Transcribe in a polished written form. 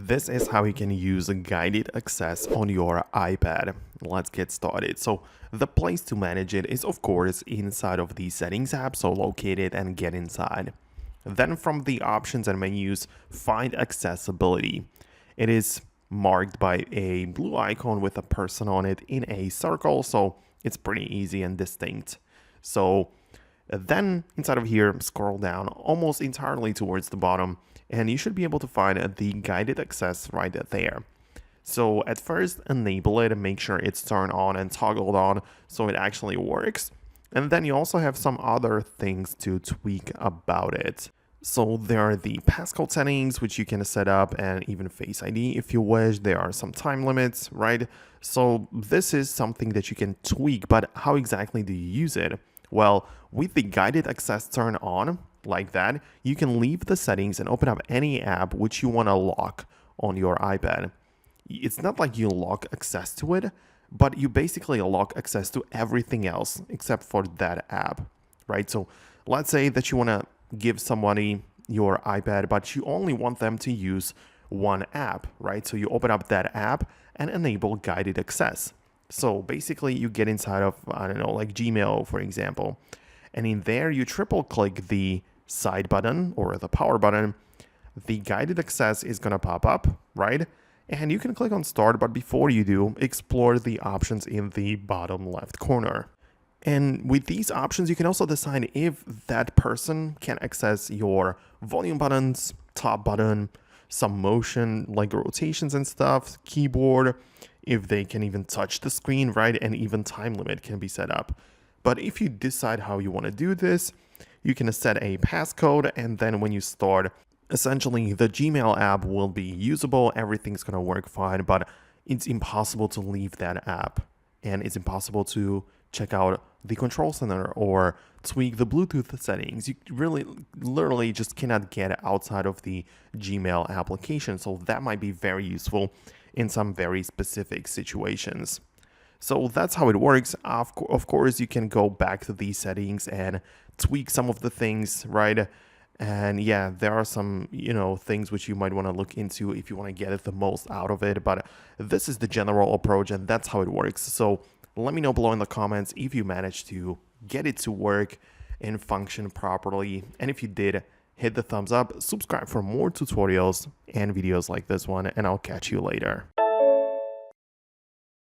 This is how you can use a guided access on your iPad. Let's get started. So the place to manage it is of course inside of the settings app, so locate it and get inside. Then from the options and menus, find accessibility. It is marked by a blue icon with a person on it in a circle, so it's pretty easy and distinct. So then inside of here, scroll down almost entirely towards the bottom and you should be able to find the guided access right there. So at first enable it and make sure it's turned on and toggled on so it actually works. And then you also have some other things to tweak about it. So there are the passcode settings, which you can set up, and even Face ID if you wish. There are some time limits, right? So this is something that you can tweak, but how exactly do you use it? Well, with the guided access turned on, like that, you can leave the settings and open up any app which you want to lock on your iPad. It's not like you lock access to it, but you basically lock access to everything else except for that app, right? So let's say that you want to give somebody your iPad, but you only want them to use one app, right? So you open up that app and enable guided access. So basically you get inside of, I don't know, like Gmail, for example, and in there you triple click the side button or the power button. The guided access is going to pop up, right? And you can click on start, but before you do, explore the options in the bottom left corner. And with these options, you can also decide if that person can access your volume buttons, top button, some motion like rotations and stuff, keyboard, if they can even touch the screen, right? And even time limit can be set up. But if you decide how you want to do this, you can set a passcode, and then when you start, essentially the Gmail app will be usable, everything's going to work fine, but it's impossible to leave that app, and it's impossible to check out the control center or tweak the Bluetooth settings. You really literally just cannot get outside of the Gmail application, so that might be very useful in some very specific situations. So that's how it works. Of course, you can go back to these settings and tweak some of the things, right? And yeah, there are some, things which you might want to look into if you want to get the most out of it. But this is the general approach, and that's how it works. So let me know below in the comments if you managed to get it to work and function properly. And if you did, hit the thumbs up, subscribe for more tutorials and videos like this one, and I'll catch you later.